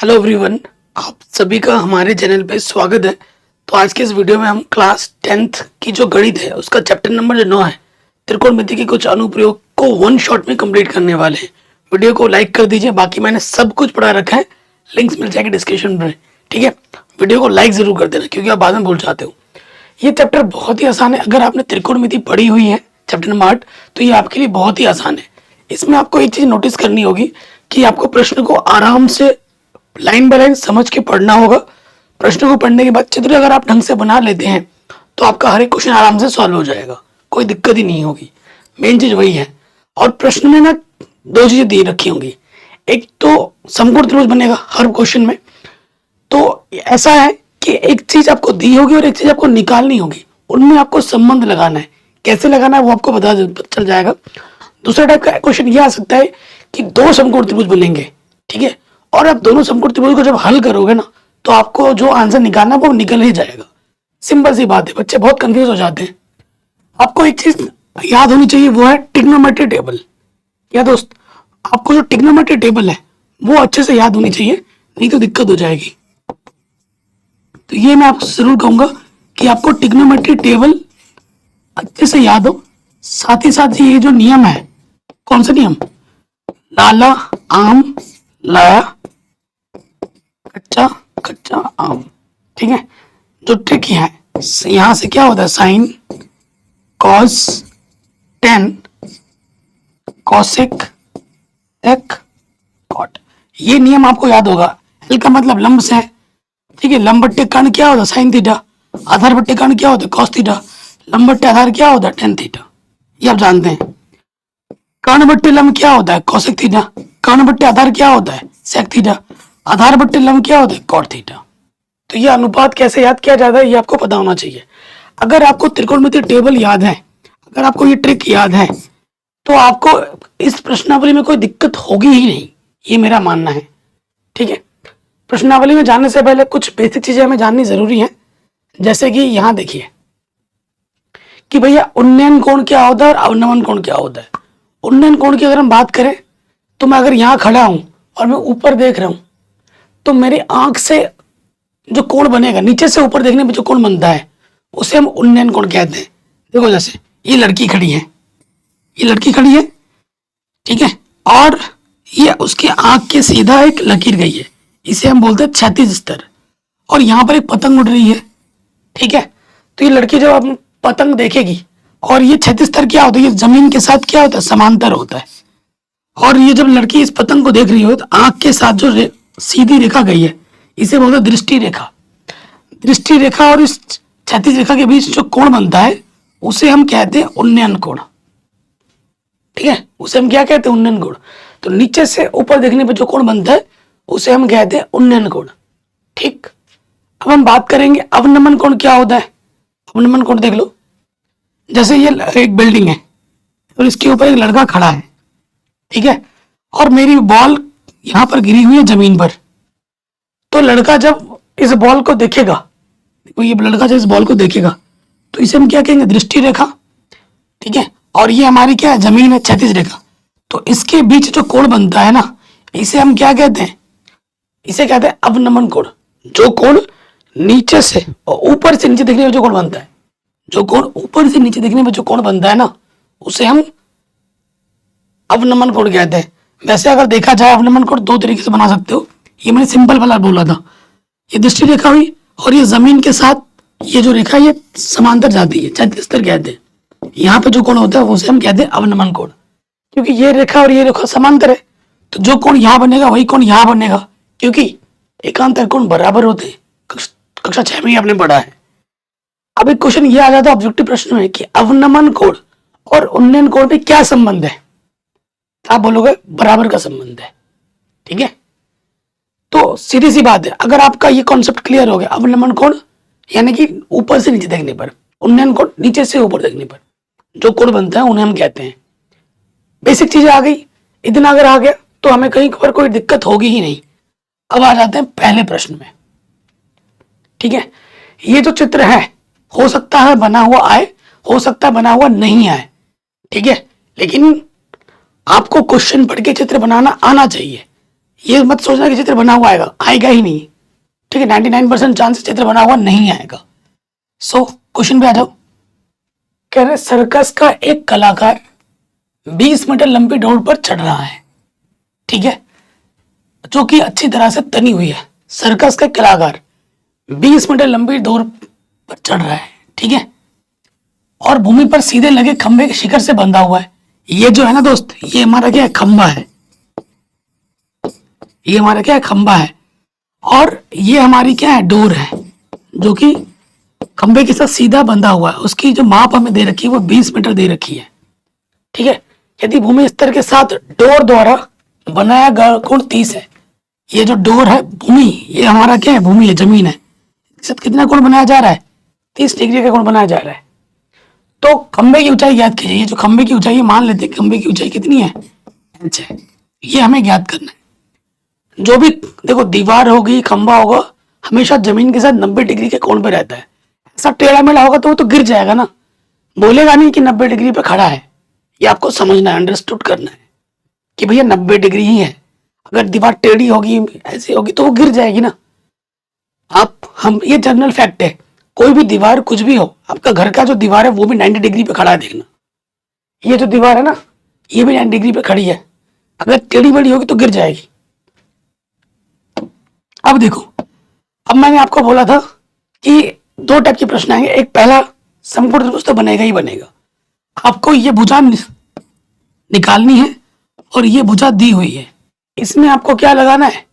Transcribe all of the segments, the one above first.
Hello everyone, आप सभी का हमारे चैनल पे स्वागत है। तो आज के इस वीडियो में हम क्लास 10th की जो गणित है उसका चैप्टर नंबर जो 9 है त्रिकोणमिति के कुछ अनुप्रयोग को वन शॉट में कंप्लीट करने वाले हैं। वीडियो को लाइक कर दीजिए, बाकी मैंने सब कुछ पढ़ा रखा है, लिंक्स मिल जाएंगे डिस्क्रिप्शन में। ठीक है, वीडियो को लाइक जरूर कर देना क्योंकि आप बाद में भूल जाते हो। ये चैप्टर बहुत ही आसान है। अगर आपने त्रिकोणमिति पढ़ी हुई है चैप्टर नंबर 8 तो ये आपके लिए बहुत ही आसान है। इसमें आपको एक चीज नोटिस करनी होगी कि आपको प्रश्न को आराम से लाइन बाय लाइन समझ के पढ़ना होगा। प्रश्न को पढ़ने के बाद चित्र अगर आप ढंग से बना लेते हैं तो आपका हर एक क्वेश्चन आराम से सॉल्व हो जाएगा, कोई दिक्कत ही नहीं होगी। मेन चीज वही है। और प्रश्न में ना दो चीजें दी रखी होंगी, एक तो समकोण त्रिभुज बनेगा हर क्वेश्चन में। तो ऐसा है कि एक चीज आपको दी होगी और एक चीज आपको निकालनी होगी, उनमें आपको संबंध लगाना है। कैसे लगाना है वो आपको पता चल जाएगा। दूसरा टाइप का क्वेश्चन ये आ सकता है कि दो समकोण त्रिभुज बनेंगे, ठीक है, और आप दोनों समकोण त्रिभुज को जब हल करोगे ना तो आपको जो आंसर निकालना है वो निकल ही जाएगा। सिंपल सी बात है, बच्चे बहुत कंफ्यूज हो जाते हैं। आपको एक चीज याद होनी चाहिए, वो है ट्रिग्नोमेट्री टेबल। या दोस्त, आपको जो ट्रिग्नोमेट्री टेबल है वो अच्छे से याद होनी चाहिए, नहीं तो दिक्कत हो जाएगी। तो ये मैं आपको जरूर कहूंगा कि आपको ट्रिग्नोमेट्री टेबल अच्छे से याद हो। साथ ही साथ ये जो नियम है, कौन सा नियम, लाला आम लाया कच्चा कच्चा आम, ठीक है। जो ट्रिक है, यहां से क्या होता है, sine cos tan cosec sec cot, ये नियम आपको याद होगा। एल का मतलब लंब से है, ठीक है। लंब बट्टे कर्ण क्या होता है, साइन थीटा। आधार बट्टे कर्ण क्या होता है, कॉस थीटा। लंब बट्टे आधार क्या होता है, टेन थीटा, ये आप जानते हैं। कर्ण बट्टे लंब क्या होता है, कॉसेक थीटा। कर्ण बट्टे आधार क्या होता है, सेक थीटा। आधार बट्टे लंब क्या होता है, कॉट थीटा। तो ये अनुपात कैसे याद किया जाता है ये आपको पता होना चाहिए। अगर आपको त्रिकोणमिति टेबल याद है, अगर आपको ये ट्रिक याद है तो आपको इस प्रश्नावली में कोई दिक्कत होगी ही नहीं, ये मेरा मानना है, ठीक है। प्रश्नावली में जाने से पहले कुछ बेसिक चीजें हमें जाननी जरूरी है। जैसे कि यहाँ देखिए कि भैया उन्नयन कोण क्या होता है और अवनमन कोण क्या होता है। उन्नयन कोण की अगर हम बात करें तो मैं अगर यहाँ खड़ा हूं और मैं ऊपर देख रहा हूं तो मेरी आंख से जो कोण बनेगा, नीचे से ऊपर देखने में जो कोण बनता है उसे हम उन्नयन कोण कहते हैं। देखो जैसे ये लड़की खड़ी है, ये लड़की खड़ी है, ठीक है, और ये उसके आंख के सीधा एक लकीर गई है, इसे हम बोलते हैं क्षैतिज स्तर। और यहाँ पर एक पतंग उड़ रही है, ठीक है। तो ये लड़की जब आप पतंग देखेगी, और ये क्षैतिज स्तर क्या होता है, ये जमीन के साथ क्या होता है, समांतर होता है। और ये जब लड़की इस पतंग को देख रही हो तो आंख के साथ जो सीधी रेखा गई है इसे बोलते हैं दृष्टि रेखा। दृष्टि रेखा और इस क्षैतिज रेखा के बीच जो कोण बनता है उसे हम कहते हैं उन्नयन कोण, ठीक है। उसे हम क्या कहते हैं, उन्नयन कोण। तो नीचे से ऊपर देखने पर जो कोण बनता है उसे हम कहते हैं उन्नयन कोण, ठीक। अब हम बात करेंगे अवनमन कोण क्या होता है। अवनमन कोण देख लो, जैसे ये एक बिल्डिंग है और इसके ऊपर एक लड़का खड़ा है, ठीक है, और मेरी बॉल यहां पर गिरी हुई है जमीन पर। तो लड़का जब इस बॉल को देखेगा, देखो ये लड़का जब इस बॉल को देखेगा तो इसे हम क्या कहेंगे, दृष्टि रेखा, ठीक है। और ये हमारी क्या है, जमीन है, क्षैतिज रेखा। तो इसके बीच जो कोण बनता है ना, इसे हम क्या कहते हैं, इसे कहते हैं अवनमन कोण। जो कोण नीचे से और ऊपर से नीचे देखने में जो कोण बनता है, जो कोण ऊपर से नीचे देखने में जो कोण बनता है ना, उसे हम अवनमन कोण कहते हैं। वैसे अगर देखा जाए अवनमन कोण दो तरीके से बना सकते हो, ये मैंने सिंपल वाला बोला था। ये दृष्टि रेखा हुई और ये जमीन के साथ ये जो रेखा ये समांतर जाती है, क्षैतिज स्तर कहते हैं। यहाँ पे जो कोण होता है उसे हम कहते हैं अवनमन कोण, क्योंकि ये रेखा और ये रेखा समांतर है। तो जो कोण यहाँ बनेगा वही कोण यहाँ बनेगा, क्योंकि एकांतर कोण बराबर होते हैं। कक्षा 6 में आपने पढ़ा है। अब एक क्वेश्चन ये आ जाता है ऑब्जेक्टिव प्रश्न में कि अवनमन कोण और उन्नयन कोण में क्या संबंध है। आप बोलोगे बराबर का संबंध है, ठीक है। तो सीधी सी बात है, अगर आपका ये कॉन्सेप्ट क्लियर हो गया, अवनमन कोण यानी कि ऊपर से नीचे देखने पर, उन्नयन कोण नीचे से ऊपर देखने पर जो कोण बनता है उन्हें हम कहते हैं। बेसिक चीजें आ गई, इतना अगर आ गया तो हमें कहीं पर कोई दिक्कत होगी ही नहीं। अब आ जाते हैं पहले प्रश्न में, ठीक है। ये जो चित्र है हो सकता है बना हुआ आए, हो सकता है बना हुआ नहीं आए, ठीक है, लेकिन आपको क्वेश्चन पढ़ के चित्र बनाना आना चाहिए। ये मत सोचना कि चित्र बना हुआ आएगा, आएगा ही नहीं। ठीक है, 99% चांसेस चित्र बना हुआ नहीं आएगा। सो क्वेश्चन पे आ जाओ। कह रहे सर्कस का एक कलाकार 20 मीटर लंबी दौड़ पर चढ़ रहा है, ठीक है, जो कि अच्छी तरह से तनी हुई है। सर्कस का कलाकार 20 मीटर लंबी दौड़ पर चढ़ रहा है, ठीक है, और भूमि पर सीधे लगे खंभे के शिखर से बंधा हुआ है। ये जो है ना दोस्त, ये हमारा क्या है, खंभा है। ये हमारा क्या है, खंभा है। और ये हमारी क्या है, डोर है, जो कि खंभे के साथ सीधा बंधा हुआ है। उसकी जो माप हमें दे रखी है वो 20 मीटर दे रखी है, ठीक है। यदि भूमि स्तर के साथ डोर द्वारा बनाया गया कोण 30 है। ये जो डोर है भूमि, ये हमारा क्या है, भूमि है, जमीन है, इसके साथ कितना कोण बनाया जा रहा है, 30 डिग्री का कोण बनाया जा रहा है। तो खंभे की ऊंचाई ज्ञात कीजिए। ये जो खंभे की ऊंचाई, मान लेते हैं खंभे की ऊंचाई कितनी है, h है, ये हमें ज्ञात करना है। जो भी देखो दीवार होगी, खंभा होगा, हमेशा जमीन के साथ 90 डिग्री के कोण पे रहता है। ऐसा टेढ़ा मेढ़ा होगा तो वो तो गिर जाएगा ना, बोलेगा नहीं कि 90 डिग्री पे खड़ा है। ये आपको समझना है, अंडरस्टूड करना है कि भैया 90 डिग्री ही है। अगर दीवार टेढ़ी होगी, ऐसी होगी, तो वो गिर जाएगी ना। हम ये जनरल फैक्ट है, कोई भी दीवार कुछ भी हो, आपका घर का जो दीवार है वो भी 90 डिग्री पे खड़ा है, देखना। ये जो दीवार है ना, ये भी 90 डिग्री पे खड़ी है। अगर टेढ़ी बड़ी होगी तो गिर जाएगी। अब देखो, अब मैंने आपको बोला था कि 2 टाइप के प्रश्न आएंगे। एक पहला समकोण त्रिभुज तो बनेगा ही बनेगा, आपको ये भुजा निकालनी है और ये भुजा दी हुई है, इसमें आपको क्या लगाना है,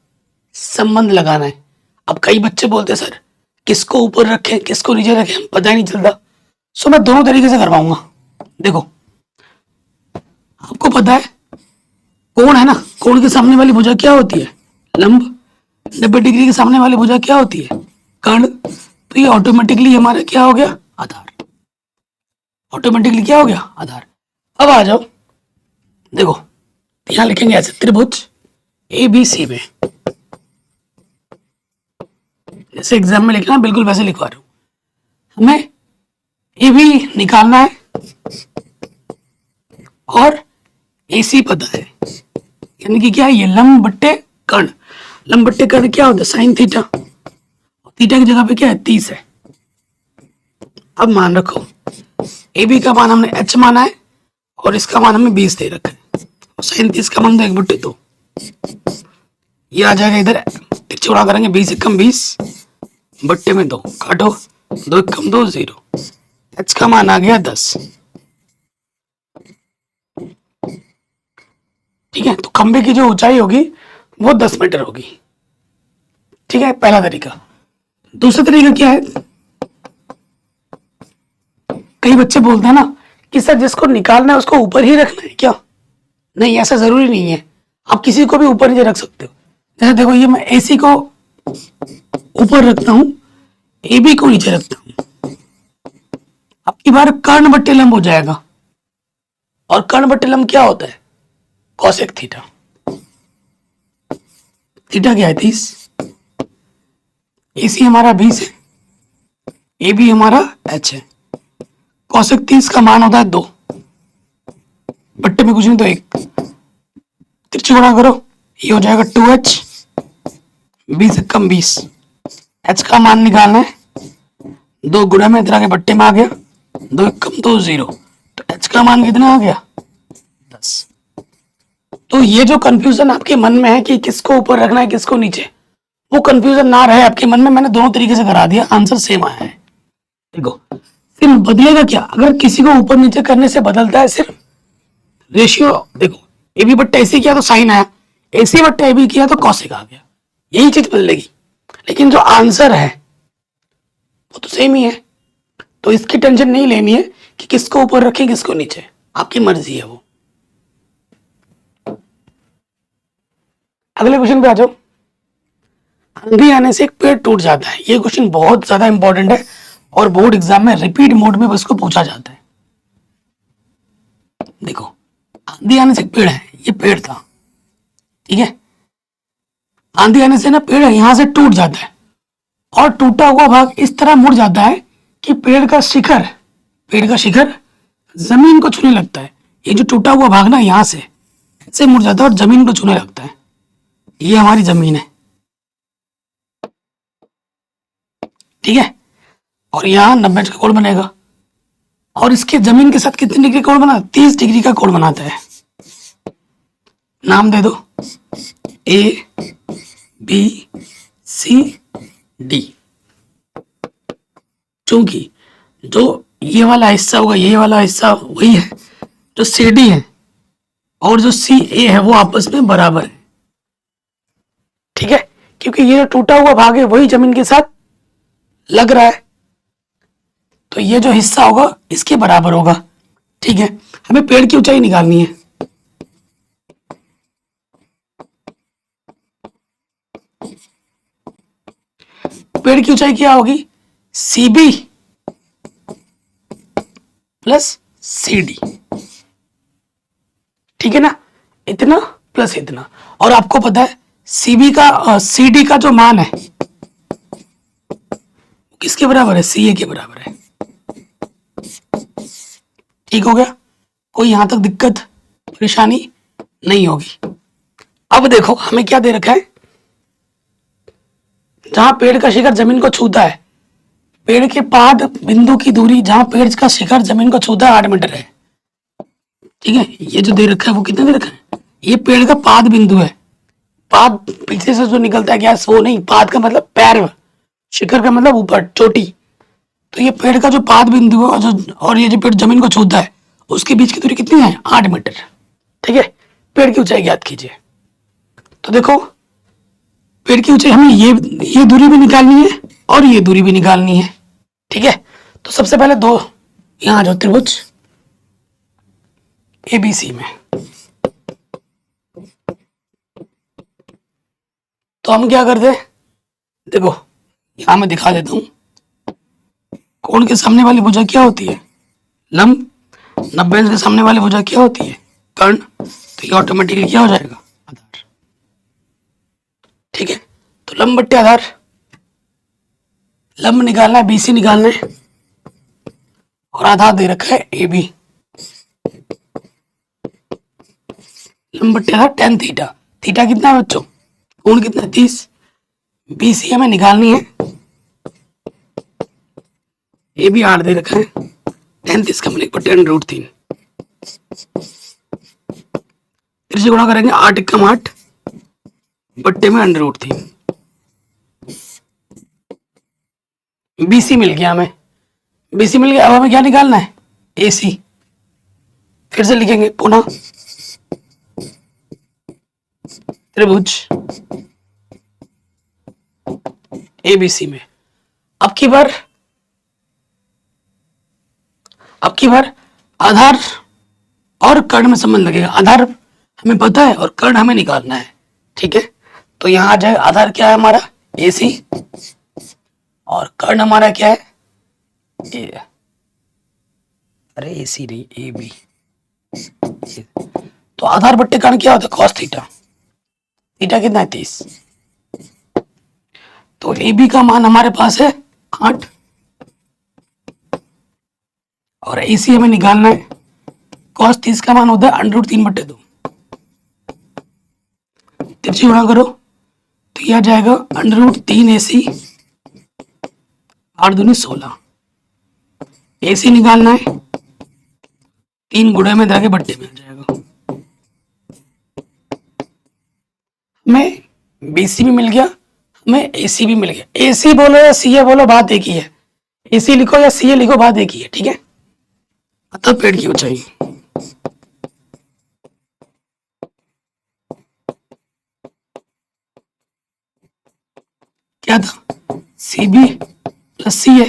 संबंध लगाना है। अब कई बच्चे बोलते हैं सर किसको ऊपर रखें किसको नीचे रखें, पता ही नहीं चलता। सो मैं दोनों तरीके से करवाऊंगा। देखो, आपको पता है कोण है ना, कोण के सामने वाली भुजा क्या होती है, लंब। 90 डिग्री के सामने वाली भुजा क्या होती है, कर्ण। तो ये ऑटोमेटिकली हमारा क्या हो गया, आधार। ऑटोमेटिकली क्या हो गया, आधार। अब आ जाओ, देखो यहां लिखेंगे ऐसे, त्रिभुज ABC में, जैसे एग्जाम में लिखना बिल्कुल वैसे लिखवा रहा हूं। हमें ए भी निकालना है और AC पता है, यानी कि क्या है, ये लंब बट्टे कर्ण। लंब बट्टे कर्ण क्या होता है, साइन थीटा। थीटा की जगह पे क्या है, 30 है। अब मान रखो AB का मान हमने H माना है और इसका मान हमें 20 दे रखा है, और साइन 30 का मान 1/2। ये आ जाएगा इधर, तिरछे उड़ा करेंगे, 20 एकम 20 बट्टे में 2 काटो, 2 एकम 2 0। H का मान आ गया 10, ठीक है। तो खंबे की जो ऊंचाई होगी वो 10 मीटर होगी, ठीक है, पहला तरीका। दूसरा तरीका क्या है, कई बच्चे बोलते हैं ना कि सर जिसको निकालना है उसको ऊपर ही रखना है क्या। नहीं, ऐसा जरूरी नहीं है, आप किसी को भी ऊपर नीचे रख सकते हो। जैसे देखो, ये मैं AC को ऊपर रखता हूं, AB को नीचे रखता हूं, आपकी बार कर्ण बट्टे लंब हो जाएगा। और कर्ण बट्टे लंब क्या होता है, कॉसेक थीटा। थीटा क्या है, 30। AC हमारा 20 है, AB हमारा H है। कॉसेक 30 का मान होता है 2, बट्टे में कुछ नहीं तो 1, तिरछी गुणा करो, ये हो जाएगा 2H, 20 एकम 20। H का मान निकालना है, 2 गुणा में इधर के बट्टे में आ गया, 2 एकम 2 0। तो H का मान कितना आ गया, 10। तो ये जो कंफ्यूजन आपके मन में है कि किसको ऊपर रखना है किसको नीचे, वो कंफ्यूजन ना रहे आपके मन में। मैंने दोनों तरीके से करा दिया, आंसर सेम आया है। देखो सिर्फ बदलेगा क्या, अगर किसी को ऊपर नीचे करने से बदलता है सिर्फ रेशियो। देखो AB बट्टा AC किया तो साइन आया, AC बट्टा AB किया तो कॉसेक आ गया, यही चीज बदलेगी। लेकिन जो आंसर है वो तो सेम ही है। तो इसकी टेंशन नहीं लेनी है कि किसको ऊपर रखें किसको नीचे, आपकी मर्जी है वो। अगले क्वेश्चन पे आ जाओ। आंधी आने से एक पेड़ टूट जाता है, ये क्वेश्चन बहुत ज्यादा इंपॉर्टेंट है और बोर्ड एग्जाम में रिपीट मोड में इसको पूछा जाता है। देखो, आंधी आने से एक पेड़ है, ये पेड़ था, ठीक है। आंधी आने से ना पेड़ यहां से टूट जाता है और टूटा हुआ भाग इस तरह मुड़ जाता है कि पेड़ का शिखर जमीन को छूने लगता है। ये जो टूटा हुआ भाग ना यहां से ऐसे मुड़ जाता है और जमीन को छूने लगता है। ये हमारी जमीन है, ठीक है। और यहाँ 90 का कोण बनेगा, और इसके जमीन के साथ कितने डिग्री कोण बना, 30 डिग्री का कोण बनाता है। नाम दे दो ए बी सी डी। क्योंकि जो ये वाला हिस्सा होगा, ये वाला हिस्सा वही है जो सी डी है, और जो सी ए है वो आपस में बराबर है, ठीक है। क्योंकि ये जो टूटा हुआ भाग है वही जमीन के साथ लग रहा है, तो ये जो हिस्सा होगा इसके बराबर होगा, ठीक है। हमें पेड़ की ऊंचाई निकालनी है। पेड़ की ऊंचाई क्या होगी, C B plus C D, ठीक है ना। इतना प्लस इतना, और आपको पता है सीबी का सी डी का जो मान है किसके बराबर है, सी ए के बराबर है, ठीक हो गया। कोई यहां तक दिक्कत परेशानी नहीं होगी। अब देखो हमें क्या दे रखा है, जहां पेड़ का शिखर जमीन को छूता है, पेड़ के पाद बिंदु की दूरी जहां पेड़ का शिखर जमीन को छूता है 8 मीटर है, ठीक है। ये जो दे रखा है वो कितना दे रखा है, ये पेड़ का पाद बिंदु है। पाद पीछे से जो निकलता है गैस वो नहीं, पाद का मतलब पैर, शिखर का मतलब ऊपर चोटी। तो ये पेड़ का जो पाद बिंदु है और ये जो पेड़ जमीन को छूता है उसके बीच की दूरी कितनी है, 8 मीटर, ठीक है। पेड़ की ऊंचाई ज्ञात कीजिए। तो देखो पेड़ की ऊंचाई हमें ये दूरी भी निकालनी है और ये दूरी भी निकालनी है, ठीक है। तो सबसे पहले दो यहां जो त्रिभुज एबीसी में, तो हम क्या करते हैं, देखो यहां मैं दिखा देता हूं। कोण के सामने वाली भुजा क्या होती है, लंब। 90 के सामने वाली भुजा क्या होती है, कर्ण। तो ये ऑटोमेटिकली क्या हो जाएगा, आधार, ठीक है। तो लंब बट्टे आधार, लंब निकालना है, बीसी निकालना है, और आधार दे रखा है ए बी। लंब बट्टे आधार tan थीटा, थीटा कितना है बच्चों, कोण कितना है 30, बीसी हमें निकालनी है, ए भी 8 दे रखा है, tan 30 का मतलब बट्टे √3, फिर से गुणा करेंगे 8 एकम 8 बट्टे में √3। बीसी मिल गया हमें, बीसी मिल गया। अब हमें क्या निकालना है, एसी। फिर से लिखेंगे पुनः त्रिभुज एबीसी में। अब की बार आधार और कर्ण में संबंध लगेगा। आधार हमें पता है और कर्ण हमें निकालना है, ठीक है। तो यहां आ जाए, आधार क्या है हमारा एसी, और कर्ण हमारा क्या है अरे एसी नहीं ए बी। तो आधार बट्टे कर्ण क्या होता है, कॉस थीटा। थीटा कितना है 30। तो ए बी का मान हमारे पास है 8, और एसी हमें निकालना है, कॉस 30 का मान होता है √3 बट्टे 2। तिरछी गुणा करो तो यह आ जाएगा √3 AC, 8 दूनी 16। AC निकालना है, 3 गुणे में जाके बट्टे में आ जाएगा। हमें BC भी मिल गया, हमें AC भी मिल गया। AC बोलो या CA बोलो बात एक ही है, AC लिखो या CA लिखो बात एक ही है, ठीक है। अतः पेड़ की ऊंचाई क्या था, CB प्लस CA।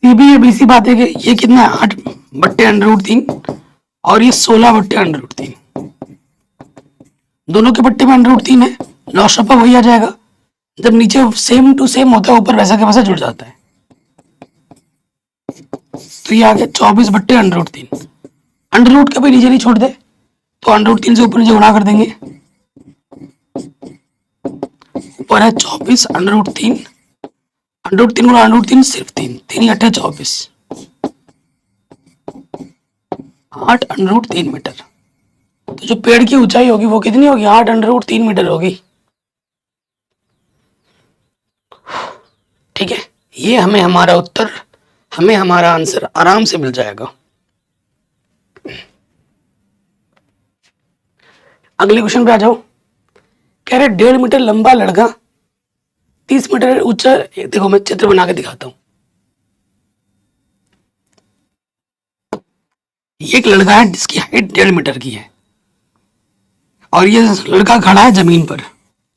CB या BC बात है कि ये कितना है 8 बट्टे √3 और ये 16 बट्टे √3, दोनों के बट्टे में √3 है, लॉस ऑफ वही आ जाएगा। जब नीचे सेम टू सेम होता है ऊपर वैसा के वैसा जुड़ जाता है। तो ये आ गया 24 बट्टे √3। √ कभी नीचे नहीं छोड़ दे, तो √3 से ऊपर नीचे गुणा कर देंगे, ऊपर है 24 √3, √3 गुणा √3 सिर्फ 3, 3 8 24, 8 √3 मीटर। तो जो पेड़ की ऊंचाई होगी वो कितनी होगी, 8 √3 मीटर होगी। ये हमें हमारा उत्तर, हमें हमारा आंसर आराम से मिल जाएगा। अगले क्वेश्चन पे आ जाओ। कह रहे 1.5 मीटर लंबा लड़का 30 मीटर ऊंचा, देखो मैं चित्र बना के दिखाता हूं। ये एक लड़का है जिसकी हाइट 1.5 मीटर की है और ये लड़का खड़ा है जमीन पर,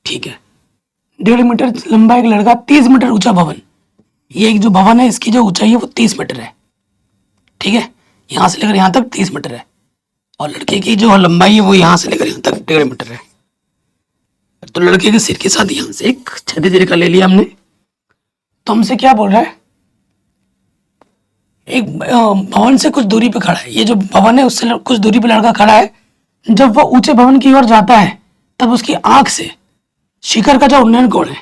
ठीक है। 1.5 मीटर लंबा एक लड़का, 30 मीटर ऊंचा भवन। ये एक जो भवन है इसकी जो ऊंचाई है वो 30 मीटर है, ठीक है। यहां से लेकर यहां तक 30 मीटर है और लड़के की जो लंबाई है वो यहां से लेकर यहां तक 1.5 मीटर है। तो लड़के के सिर के साथ यहां से एक क्षैतिज रेखा ले लिया हमने। तो हमसे क्या बोल रहा है, एक भवन से कुछ दूरी पे खड़ा है। ये जो भवन है उससे कुछ दूरी पे लड़का खड़ा है। जब वह ऊंचे भवन की ओर जाता है तब उसकी आंख से शिखर का जो उन्नयन कोण है,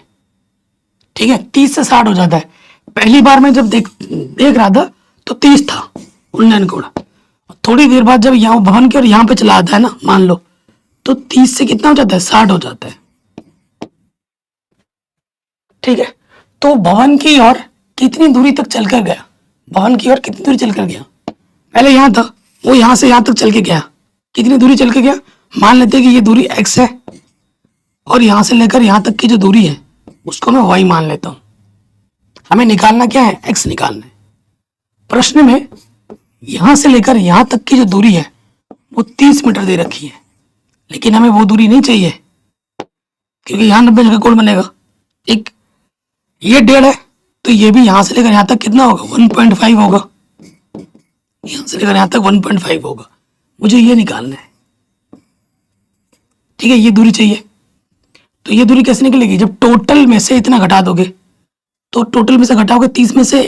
ठीक है, 30 से 60 हो जाता है। पहली बार में जब देख रहा था तो 30 था उन्नयन कोण। थोड़ी देर बाद जब यहाँ भवन की ओर यहाँ पे चला आता है ना, मान लो, तो 30 से कितना हो जाता है, 60 हो जाता है, ठीक है। तो भवन की ओर कितनी दूरी तक चलकर गया, भवन की ओर कितनी दूरी चलकर गया, पहले यहाँ था, वो यहाँ से यहाँ तक चल के गया। कितनी दूरी चल के गया, मान लेते हैं कि ये दूरी x है और यहाँ से लेकर यहाँ तक की जो दूरी है उसको मैं y मान लेता हूँ। हमें निकालना क्या है, x निकालना है। प्रश्न में यहाँ से लेकर यहाँ तक की जो दूरी है वो 30 मीटर दे रखी है, लेकिन हमें वो दूरी नहीं चाहिए क्योंकि यहाँ 90 का कोण बनेगा। एक ये 1.5 है तो ये भी यहाँ से लेकर यहाँ तक कितना होगा, 1.5 होगा। यहाँ से लेकर यहाँ तक 1.5 होगा। मुझे ये निकालना है, ठीक है। ये दूरी चाहिए। तो ये दूरी कैसे निकलेगी, जब टोटल में से इतना घटा दोगे, तो टोटल में से घटाओगे 30 में से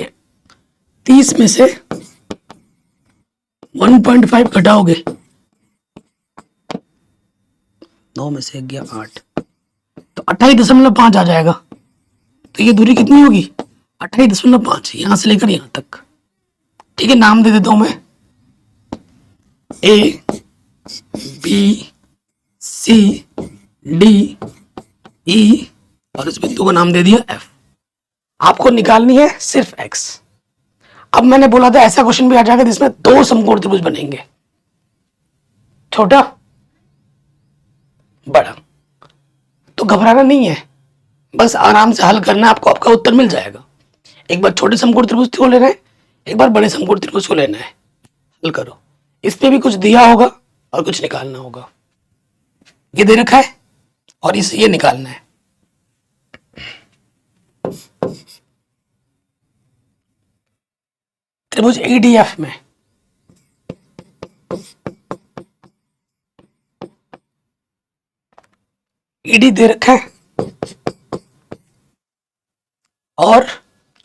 1.5 घटाओगे, 9 में से गया 8, तो 28.5 आ जाएगा। तो ये दूरी कितनी होगी, 28.5, यहां से लेकर यहां तक, ठीक है। नाम दे देता हूं मैं, A B C D E और इस बिंदु का नाम दे दिया F। आपको निकालनी है सिर्फ x। अब मैंने बोला था ऐसा क्वेश्चन भी आ जाएगा जिसमें 2 समकोण त्रिभुज बनेंगे, छोटा बड़ा। तो घबराना नहीं है, बस आराम से हल करना, आपको आपका उत्तर मिल जाएगा। एक बार छोटे समकोण त्रिभुज को लेना है, एक बार बड़े समकोण त्रिभुज को लेना है, हल करो। इस पे भी कुछ दिया होगा और कुछ निकालना होगा। ये दे रखा है और इसे ये निकालना है। त्रिभुज EDF में ED दे रखा है और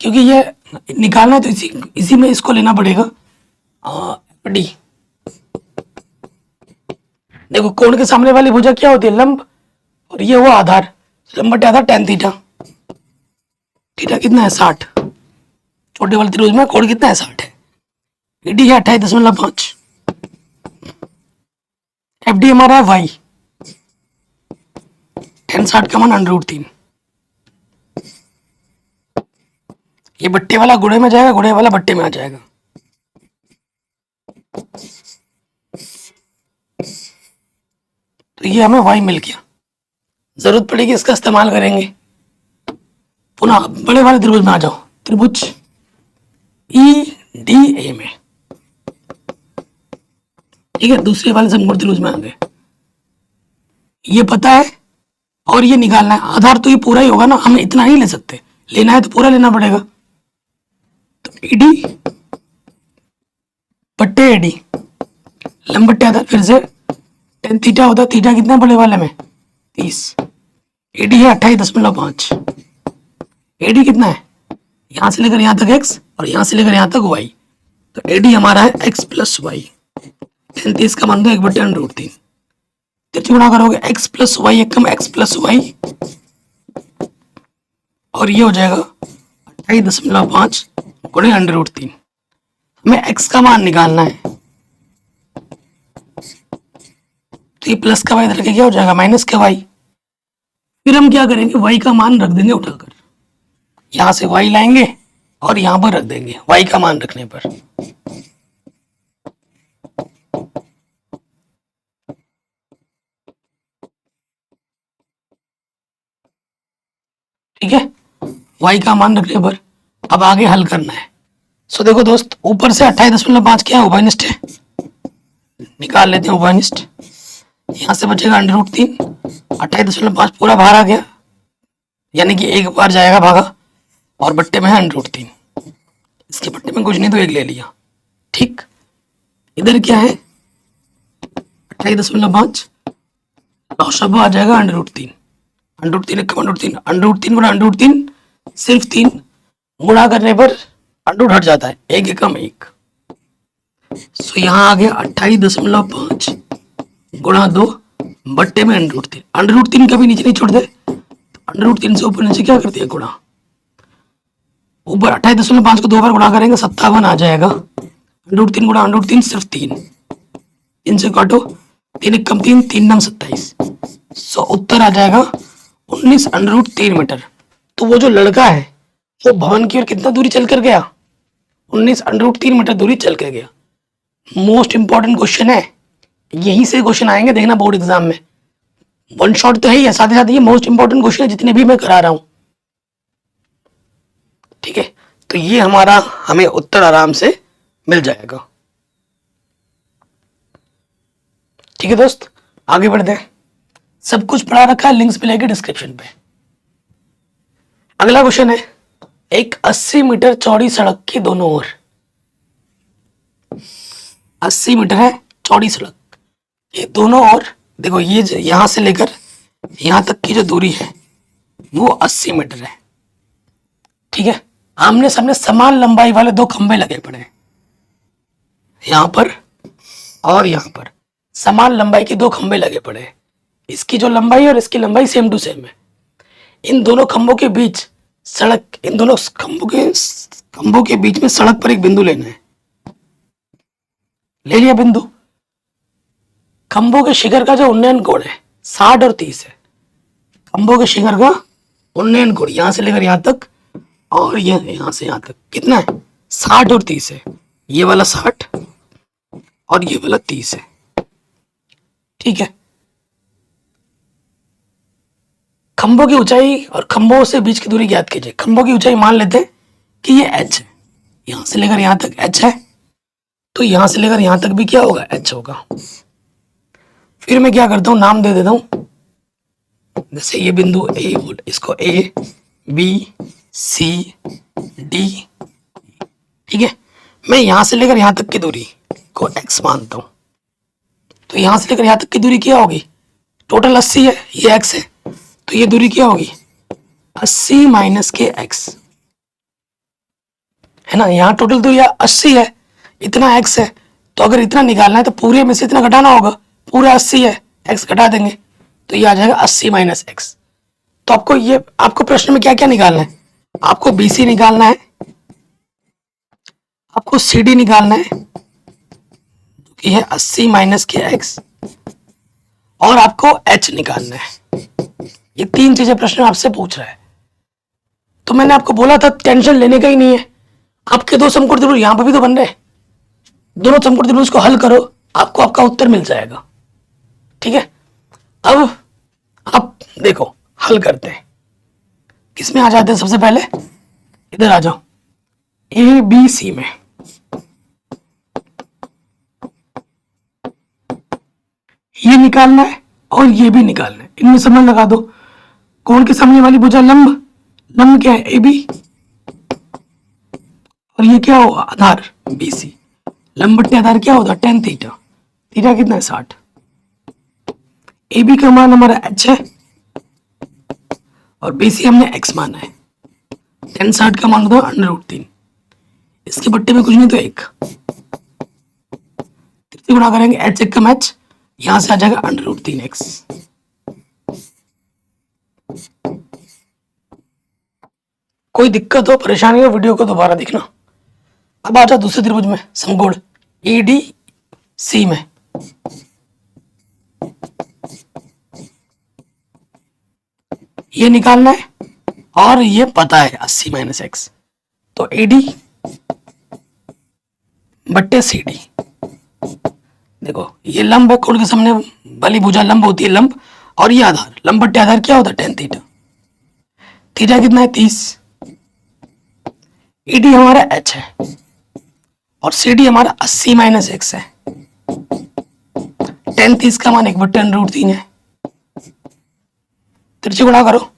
क्योंकि ये निकालना है तो इसी में इसको लेना पड़ेगा D। देखो कोण के सामने वाली भुजा क्या होती है, लंब, और ये हुआ आधार। लंब बटे आधार tan थीटा। थीटा कितना है, 60। छोटे वाले त्रिभुज में कोण कितना है, 60 है। ED है 28.5। FD हमारा है y, tan 60 का मान √3। ये बट्टे वाला गुणे में जाएगा, गुणे वाला बट्टे में आ जाएगा। तो ये हमें y मिल गया। जरूरत पड़ेगी इसका इस्तेमाल करेंगे। पुनः बड़े वाले त्रिभुज में आ जाओ, त्रिभुज EDA में, ठीक है। दूसरे वाले समकोण त्रिभुज में आ गए। ये पता है और ये निकालना है। आधार तो ये पूरा ही होगा ना, हम इतना नहीं ले सकते, लेना है तो पूरा लेना पड़ेगा। तो ED बट्टे AD, लंब बट्टे आधार, फिर से tan थीटा होता है। थीटा कितना बड़े वाले में, 30। AD है 28.5। AD कितना है, यहां से लेकर यहां तक x और यहां से लेकर यहां तक y। तो AD हमारा है x प्लस वाई। 30 का मान दो 1/√3। तिरछी गुणा करोगे x प्लस वाई, एक कम x प्लस वाई, और ये हो जाएगा 28.5 गुणे √3। हमें x का मान निकालना है। तो ये प्लस का y इधर के क्या हो जाएगा, माइनस का y। फिर हम क्या करेंगे, y का मान रख देंगे उठाकर, यहां से y लाएंगे और यहां पर रख देंगे y का मान रखने पर। ठीक है, y का मान रखने पर अब आगे हल करना है। सो देखो दोस्त, ऊपर से 28.5 क्या है, उभयनिष्ठ है, निकाल लेते हैं उभयनिष्ठ। यहां से बचेगा √3, 28.5 पूरा बाहर आ गया, यानी कि एक बार जाएगा भागा, और बट्टे में है √3, इसके बट्टे में कुछ नहीं तो एक ले लिया। ठीक, इधर क्या है 28.5, लॉशब आ जाएगा √3, √3 √3 √3 गुणा √3 सिर्फ 3, गुणा करने पर अंडरूट हट जाता है, एक एकम एक। सो यहाँ आ गया 28.5 गुणा 2 बट्टे में √3, √3 कभी नीचे नहीं छोड़ते, √3 से ऊपर नीचे क्या करती है गुणा, ऊपर 28.5 को 2 बार गुणा करेंगे 57 आ जाएगा, √3 गुणा √3 सिर्फ 3, इनसे काटो, 3 एकम 3, 3 नम 27, सो उत्तर आ जाएगा 19 √3 मीटर। तो वो जो लड़का है वो भवन की ओर कितना दूरी चल कर गया, 19 √3 मीटर दूरी चल कर गया। मोस्ट इंपॉर्टेंट क्वेश्चन है, यहीं से क्वेश्चन आएंगे देखना बोर्ड एग्जाम में, वन शॉट तो है ही है, साथ ही साथ ये मोस्ट इंपॉर्टेंट क्वेश्चन है जितने भी मैं करा रहा हूं। ठीक है, तो ये हमारा हमें उत्तर आराम से मिल जाएगा। ठीक है दोस्त, आगे बढ़ते हैं, सब कुछ पढ़ा रखा है, लिंक्स मिलेगी डिस्क्रिप्शन पे। अगला क्वेश्चन है, एक 80 मीटर चौड़ी सड़क के दोनों ओर, 80 मीटर है चौड़ी सड़क, ये दोनों ओर देखो, ये यहां से लेकर यहां तक की जो दूरी है वो 80 मीटर है। ठीक है, आमने सामने समान लंबाई वाले दो खंभे लगे पड़े हैं, यहां पर और यहां पर समान लंबाई के दो खंभे लगे पड़े हैं, इसकी जो लंबाई और इसकी लंबाई सेम टू सेम है। इन दोनों खंभों के बीच सड़क, इन दोनों खंभों के बीच में सड़क पर एक बिंदु लेना है। ले लिया बिंदु, खंभों के शिखर का जो उन्नयन कोण है 60 और 30 है, खंभों के शिखर का उन्नयन कोण यहां से लेकर यहां तक और यहां से यहां तक कितना है 60 और 30 है, ये वाला 60 और ये वाला 30 है। ठीक है, खंभों की ऊंचाई और खंभों से बीच की दूरी ज्ञात कीजिए। खंभों की ऊंचाई मान लेते हैं कि ये h है, यहां से लेकर यहां तक h है, तो यहां से लेकर यहां तक भी क्या होगा h होगा। फिर मैं क्या करता हूं, नाम दे देता हूं, जैसे ये बिंदु ए, इसको A B C D। ठीक है, मैं यहां से लेकर यहां तक की दूरी को x मानता हूं, तो यहां से लेकर यहां तक की दूरी क्या होगी, टोटल 80 है, ये x है, तो ये दूरी क्या होगी 80 माइनस के x, है ना, यहाँ टोटल दूरी 80 है, इतना x है, तो अगर इतना निकालना है तो पूरे में से इतना घटाना होगा, पूरा 80 है, x घटा देंगे तो ये आ जाएगा 80 माइनस x। तो आपको प्रश्न में क्या क्या निकालना है, आपको BC निकालना है, आपको CD निकालना है, ये है 80 माइनस के x, और आपको h निकालना है। ये 3 चीजें प्रश्न आपसे पूछ रहा है। तो मैंने आपको बोला था टेंशन लेने का ही नहीं है, आपके दो समकोण त्रिभुज यहां पर भी तो बन रहे हैं, दोनों समकोण त्रिभुज को हल करो, आपको आपका उत्तर मिल जाएगा। ठीक है, अब आप देखो हल करते हैं, किसमें आ जाते हैं, सबसे पहले इधर आ जाओ, ABC में। ये निकालना है और ये भी निकालना है, इनमें संबंध लगा दो। कोण के सामने वाली भुजा लंब, लंब क्या है AB, और ये क्या होगा आधार BC, लंब बट्टे आधार क्या होता है tan थीटा, थीटा कितना है 60, AB का मान हमारा h है और BC हमने x माना है, tan 60 का मान होता है √3, इसके बट्टे में कुछ नहीं तो 1, गुणा करेंगे h एक कम h, यहां से आ जाएगा √3x। कोई दिक्कत हो परेशानी हो वीडियो को दोबारा देखना। अब आ जाओ दूसरे त्रिभुज में, समकोण ADC में। ये निकालना है और ये पता है 80 माइनस x, तो AD बट्टे CD। देखो ये लंब है, कोण के सामने वाली भुजा लंब होती है, लंब, और ये आधार, लंब बट्टे आधार क्या होता है, tan थीटा। थीटा कितना है, 30। AD हमारा H है और CD हमारा 80 माइनस x है। tan 30 का मान 1/√3 है। तिरछी गुणा करो,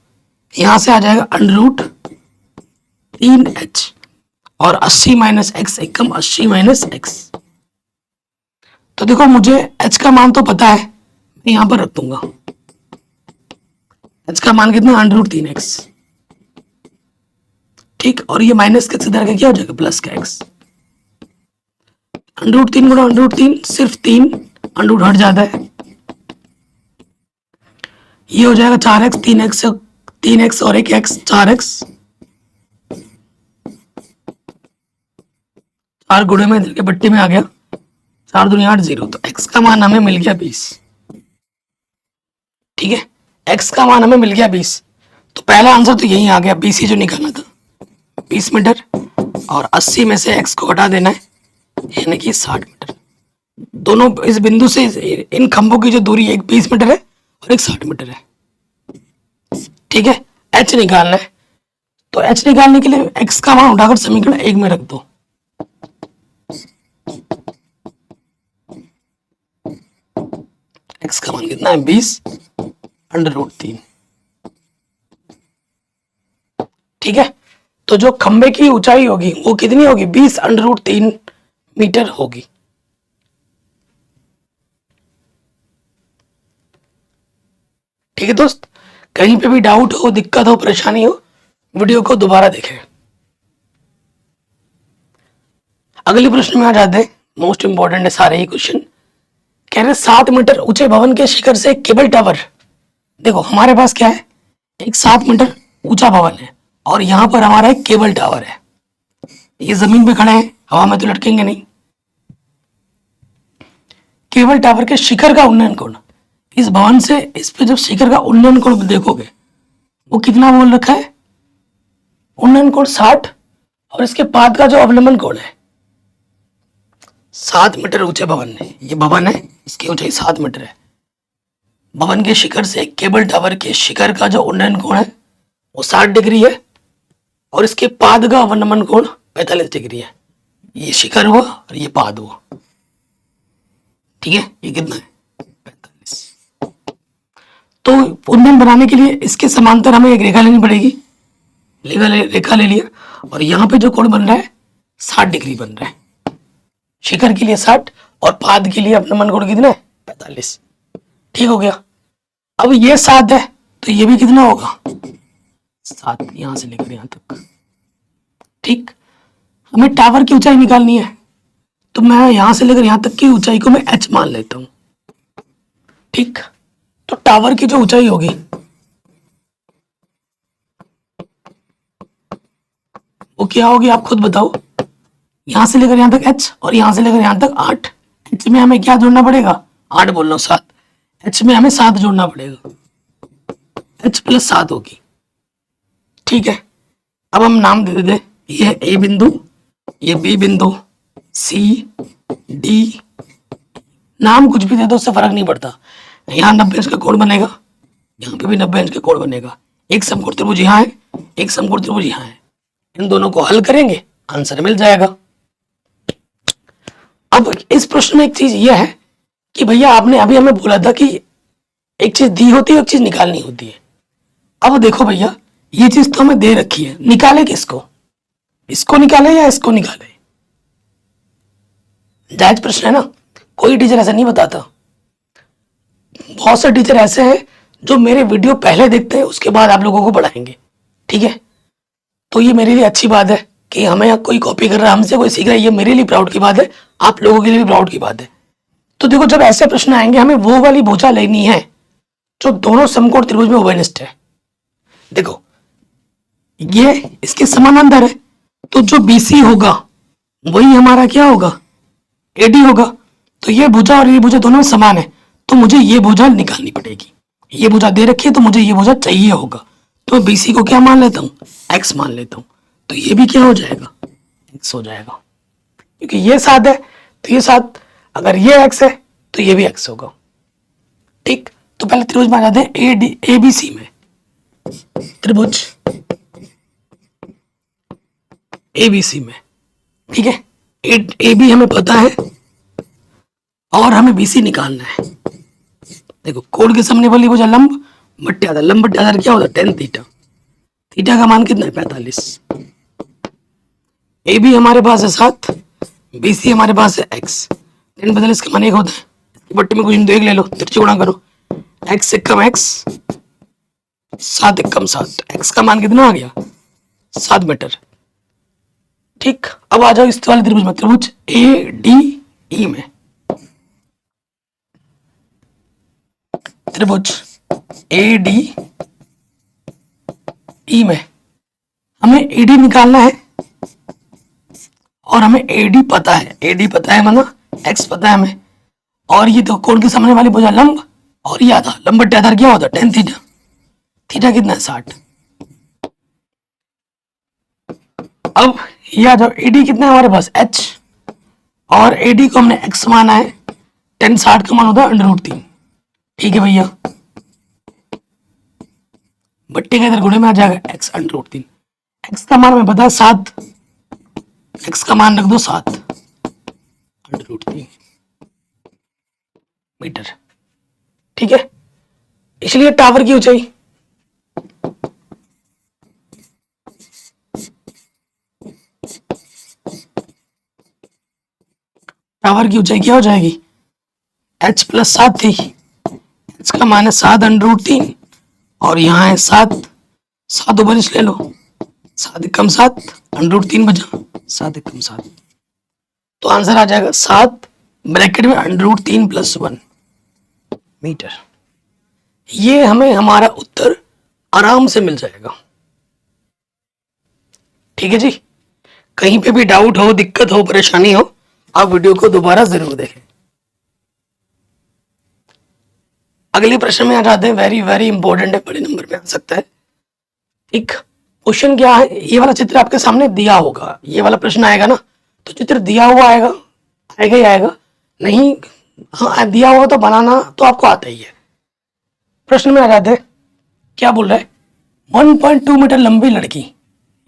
यहां से आ जाएगा √3h और 80 माइनस एक्स एकम 80 माइनस एक्स। तो देखो मुझे h का मान तो पता है, मैं यहां पर रख दूंगा। h का मान कितना, √3x। ठीक, और ये माइनस के इधर का क्या हो जाएगा, प्लस का x। √3 गुणा √3 सिर्फ 3, अंडरूट हट जाता है, ये हो जाएगा 4x, 3x और एक x, 4x। 4 गुणे में इधर के बट्टे में आ गया, 4 दूनी 8, 0। तो x का मान हमें मिल गया 20। ठीक है, x का मान हमें मिल गया 20। तो पहला आंसर तो यही आ गया, 20 ही जो निकालना था, 20 मीटर। और 80 में से x को हटा देना है, यानी कि 60 मीटर। दोनों इस बिंदु से इन खंभों की जो दूरी एक 20 मीटर है और एक 60 मीटर है। ठीक है, h निकालना है, तो h निकालने के लिए x का मान उठाकर समीकरण 1 में रख दो। x का मान कितना है, 20/√3। ठीक है, तो जो खंबे की ऊंचाई होगी वो कितनी होगी, 20/√3 मीटर होगी। ठीक है दोस्त, कहीं पे भी डाउट हो, दिक्कत हो, परेशानी हो, वीडियो को दोबारा देखें। अगले प्रश्न में आ जाते हैं, मोस्ट इंपॉर्टेंट है सारे ही क्वेश्चन। कह रहे 7 मीटर ऊंचे भवन के शिखर से केबल टावर। देखो हमारे पास क्या है, एक 7 मीटर ऊंचा भवन है और यहां पर हमारा एक केबल टावर है। ये जमीन पे खड़े हैं, हवा में तो लटकेंगे नहीं। केबल टावर के शिखर का उन्नयन कोण, इस भवन से इस पे जब शिखर का उन्नयन कोण देखोगे वो कितना बोल रखा है, उन्नयन कोण 60, और इसके पाद का जो अवलंबन कोण है 7 मीटर ऊंचे भवन है, ये भवन है, इसकी ऊंचाई 7 मीटर है। भवन के शिखर से केबल टावर के शिखर का जो उन्नयन कोण है वो 60 डिग्री है और इसके पाद का अवलंबन कोण 45 डिग्री है। ये शिखर हुआ और ये पाद हुआ। ठीक है, ये कितना है, 45। तो उन्नयन बनाने के लिए इसके समांतर हमें एक रेखा लेनी पड़ेगी। रेखा ले लिया और यहाँ पे जो कोण बन रहा है 60 डिग्री बन रहा है। शिखर के लिए 60 और पाद के लिए अपना मन कोण कितना है, 45। ठीक हो गया। अब ये 7 है तो ये भी कितना होगा, 7, यहां से लेकर यहां तक। ठीक, हमें टावर की ऊंचाई निकालनी है तो मैं यहां से लेकर यहां तक की ऊंचाई को मैं h मान लेता हूं। ठीक, तो टावर की जो ऊंचाई होगी वो क्या होगी, आप खुद बताओ। यहां से लेकर यहां तक h और यहां से लेकर यहां तक 8। h में हमें क्या जोड़ना पड़ेगा, 8 बोल रहा हूं, 7। h में हमें 7 जोड़ना पड़ेगा, h + 7 होगी। ठीक है, अब हम नाम दे देते, ये a बिंदु, ये b बिंदु, C D, नाम कुछ भी दे दो, उससे फर्क नहीं पड़ता। यहाँ 90 अंश का कोण बनेगा, यहाँ पे भी 90 अंश का कोण बनेगा। एक समकोण त्रिभुज यहाँ है, एक समकोण त्रिभुज यहाँ है, इन दोनों को हल करेंगे, आंसर मिल जाएगा। अब इस प्रश्न में एक चीज यह है कि भैया आपने अभी हमें बोला था कि एक चीज दी होती है, एक चीज निकालनी होती है। अब देखो भैया, ये चीज तो हमें दे रखी है, निकाले किसको, इसको निकाले या इसको निकाले, जायज प्रश्न है ना। कोई टीचर ऐसा नहीं बताता। बहुत से टीचर ऐसे हैं जो मेरे वीडियो पहले देखते हैं, उसके बाद आप लोगों को पढ़ाएंगे। ठीक है, तो ये मेरे लिए अच्छी बात है कि हमें कोई कॉपी कर रहा है, हमसे कोई सीख रहा है, ये मेरे लिए प्राउड की बात है, आप लोगों के लिए भी प्राउड की बात है। तो देखो, जब ऐसे प्रश्न आएंगे हमें वो वाली भुजा लेनी है जो दोनों समकोण त्रिभुज में उभयनिष्ठ है। देखो ये इसके समानांतर है, तो जो BC होगा वही हमारा क्या होगा, AD होगा। तो ये भुजा और ये भुजा दोनों में समान है, तो मुझे ये भुजा निकालनी पड़ेगी। ये भुजा दे रखी है तो मुझे ये भुजा चाहिए होगा, तो मैं BC को क्या मान लेता हूँ, x मान लेता हूँ। तो ये भी क्या हो जाएगा, x हो जाएगा, क्योंकि ये 7 है तो ये 7, अगर ये x है तो ये भी x होगा। ठीक, तो पहले त्रिभुज में आ जाते हैं A D A B C में। त्रिभुज ए बी सी में, ठीक है, ए बी हमें पता है और हमें बी सी निकालना है। देखो कोण के सामने वाली भुजा लंब बट्टे आधार, लंब बट्टे आधार क्या होता है, टेन थीटा। थीटा का मान कितना है, 45। ए बी हमारे पास है 7, बी सी हमारे पास है x। 10 का मान 1 होता है, इसकी बट्टी में कुछ देख ले लो, तिरछी गुणा करो, x से कम x, 7 एक कम 7, x का मान कितना आ गया, 7 मीटर। ठीक, अब आ जाओ इस वाले त्रिभुज में, त्रिभुज ए डी ई में। त्रिभुज ए डी ई में हमें ए डी निकालना है और हमें ए डी पता है, ए डी पता है मतलब एक्स पता है हमें, और ये तो कोण के सामने वाली भुजा लंब और ये आधा, लंब बट्टे आधार क्या होता है, टेन थीटा। थीटा कितना है, 60। अब ये आ जाओ, ए डी कितना है हमारे पास, h, और ए डी को हमने x माना है, 10 60 का मान होता है √3। ठीक है भैया, बट्टे के इधर गुणे में आ जाएगा x √3। x का मान हमें पता है 7, x का मान रख दो 7 √3 मीटर। ठीक है, इसलिए टावर की ऊंचाई क्या हो जाएगी, h + 7 थी, h का मान है 7 √3 और यहाँ है 7, 7 ऊपर ले लो, 7 कम 7 √3 बचा, 7 कम 7, तो आंसर आ जाएगा 7 ब्रैकेट में √3 + 1 मीटर। ये हमें हमारा उत्तर आराम से मिल जाएगा। ठीक है जी, कहीं पे भी डाउट हो, दिक्कत हो, परेशानी हो, आप वीडियो को दोबारा जरूर देखें। अगले प्रश्न में आ जाते हैं, वेरी वेरी इंपॉर्टेंट है, बड़े नंबर में आ सकता है। ठीक, क्वेश्चन क्या है, ये वाला चित्र आपके सामने दिया होगा, ये वाला प्रश्न आएगा ना, तो चित्र दिया हुआ आएगा, आएगा ही आएगा, नहीं हाँ दिया हुआ तो बनाना तो आपको आता ही है। प्रश्न में आ जाते हैं, क्या बोल रहा है, 1.2 मीटर लंबी लड़की,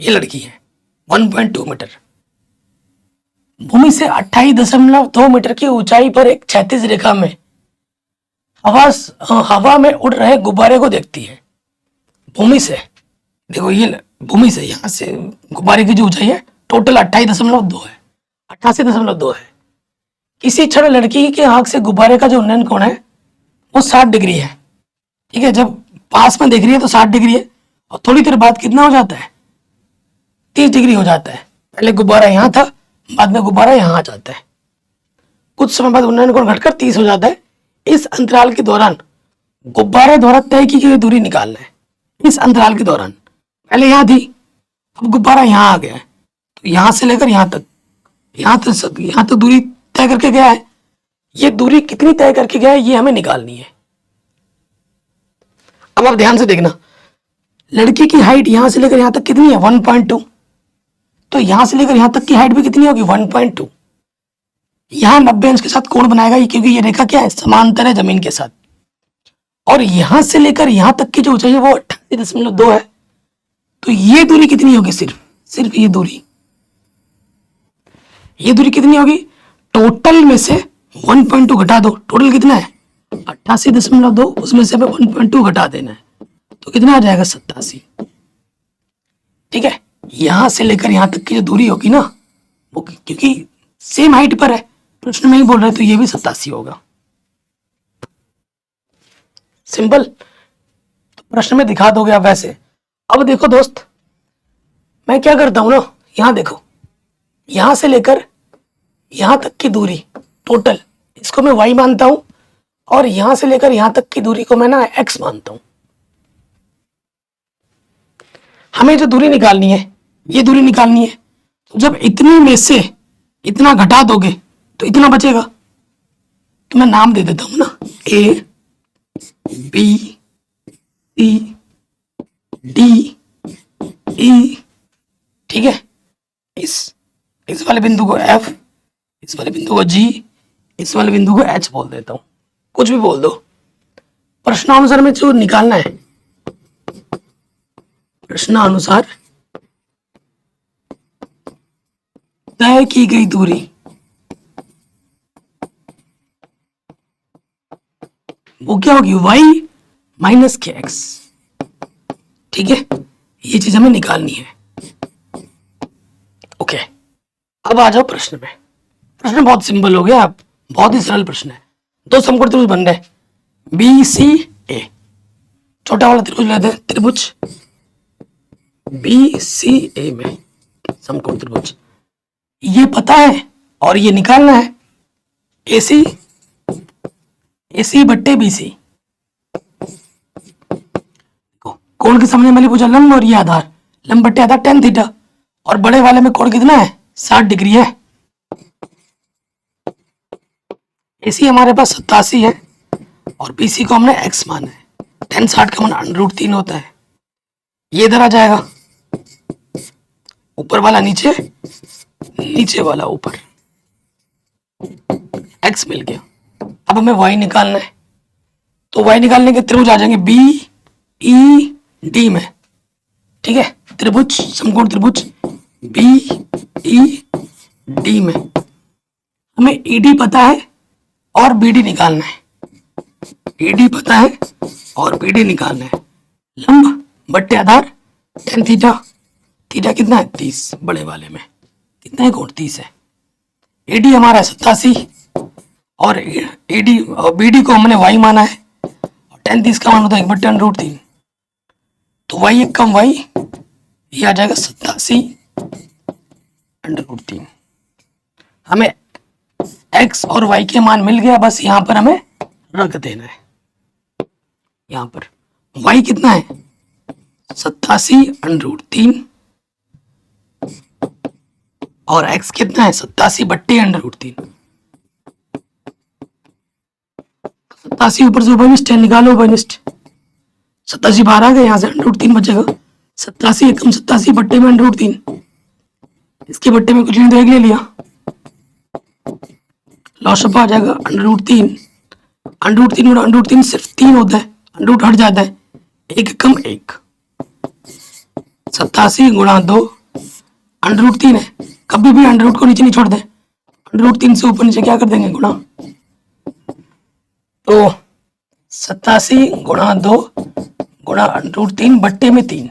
ये लड़की है 1.2 मीटर, भूमि से 28.2 मीटर की ऊंचाई पर एक क्षैतिज रेखा में हवा में उड़ रहे गुब्बारे को देखती है। भूमि से, देखो ये भूमि से, यहाँ से गुब्बारे की जो ऊंचाई है टोटल 28.2 है, 88.2 है। किसी क्षण लड़की के आंख से गुब्बारे का जो उन्नयन कोण है वो 60 डिग्री है। ठीक है, जब पास में देख रही है तो 60 डिग्री है, और थोड़ी देर बाद कितना हो जाता है, 30 डिग्री हो जाता है। पहले गुब्बारा यहाँ था, बाद में गुब्बारा यहाँ आ जाता है, कुछ समय बाद उन्नयन कोण घटकर 30 हो जाता है। इस अंतराल के दौरान गुब्बारे द्वारा तय की गई दूरी निकालना है। इस अंतराल के दौरान, पहले यहाँ थी, अब गुब्बारा यहाँ आ गया है, तो यहाँ से लेकर यहाँ तक दूरी तय करके गया है। ये दूरी कितनी तय करके गया है, ये हमें निकालनी है। अब आप ध्यान से देखना, लड़की की हाइट यहां से लेकर यहां तक कितनी है, 1.2, तो यहां से लेकर यहां तक की हाइट भी कितनी होगी, 1.2। यहां 90 अंश के साथ कोण बनाएगा, क्योंकि ये रेखा क्या है, समांतर है जमीन के साथ, और यहां से लेकर यहां तक की जो ऊंचाई है वो 88.2 है। तो ये दूरी कितनी होगी, सिर्फ ये दूरी कितनी होगी, टोटल में से 1.2 घटा दो, टोटल कितना है 88.2, उसमें से 1.2 घटा देना है, तो कितना आ जाएगा 87। ठीक है, यहां से लेकर यहां तक की जो दूरी होगी ना, वो क्योंकि सेम हाइट पर है, प्रश्न में ही बोल रहे, तो ये भी 87 होगा। सिंपल, तो प्रश्न में दिखा दोगे आप वैसे। अब देखो दोस्त, मैं क्या करता हूं ना, यहां देखो, यहां से लेकर यहां तक की दूरी टोटल, इसको मैं y मानता हूं, और यहां से लेकर यहां तक की दूरी को मैं ना x मानता हूं। हमें जो दूरी निकालनी है, ये दूरी निकालनी है, तो जब इतनी में से इतना घटा दोगे तो इतना बचेगा, तो मैं नाम दे देता हूं ना, A B C D E। ठीक है, इस वाले बिंदु को F, इस वाले बिंदु को G, इस वाले बिंदु को H बोल देता हूं, कुछ भी बोल दो। प्रश्नानुसार में जो निकालना है, प्रश्नानुसार तय की गई दूरी वो क्या होगी, y माइनस के एक्स। ठीक है, ये चीज हमें निकालनी है। ओके, अब आ जाओ प्रश्न में। प्रश्न बहुत सिंपल हो गया, आप बहुत ही सरल प्रश्न है। दो समकोण त्रिभुज बन रहे, बी सी ए। छोटा वाला त्रिभुज लेते हैं, त्रिभुज बी सी ए में समकोण त्रिभुज, ये पता है और ये निकालना है, ए सी बट्टे बी सी। कोण के सामने वाली भुजा लंब और ये आधार, लंब बट्टे आधार tan थीटा, और बड़े वाले में कोण कितना है, 60 डिग्री है। एसी हमारे पास 87 है और बीसी को हमने x माना है। tan 60 का मान √3 होता है, ये इधर आ जाएगा, ऊपर वाला नीचे, नीचे वाला ऊपर, x मिल गया। अब हमें y निकालना है, तो y निकालने के त्रिभुज आ जाएंगे बी ई डी में। ठीक है, त्रिभुज समकोण त्रिभुज बी ई डी में हमें ईडी पता है और बीडी निकालना है। ईडी पता है और बीडी निकालना है। लंब बट्टे आधार tan थीटा, थीटा कितना है 30, बड़े वाले में कितना है कोण 30 है। एडी हमारा 87 और एडी और बीडी को हमने y माना है, और tan 30 का मान होता है 1/√3, तो y एक कम y, ये आ जाएगा 87/√3। हमें x और y के मान मिल गया, बस यहां पर हमें रख देना है। यहां पर y कितना है 87/√3 और x कितना है 87/√3। 87 ऊपर से उपनिष्ठ है, निकालो उपनिष्ठ। 87 बाहर आ गए, यहाँ से √3 बचेगा। 87 एकम 87 बट्टे में √3, इसके बट्टे में कुछ नहीं तो एक ले लिया, लॉसअप आ जाएगा √3। √3 और √3 सिर्फ 3 होता है, √ हट जाता है, एक कम एक, 87 गुणा 2 √3 है। कभी भी √ को नीचे नहीं छोड़ दे, √3 से ऊपर नीचे क्या कर देंगे गुणा, तो 87 गुणा 2 गुणा √3 बट्टे में 3,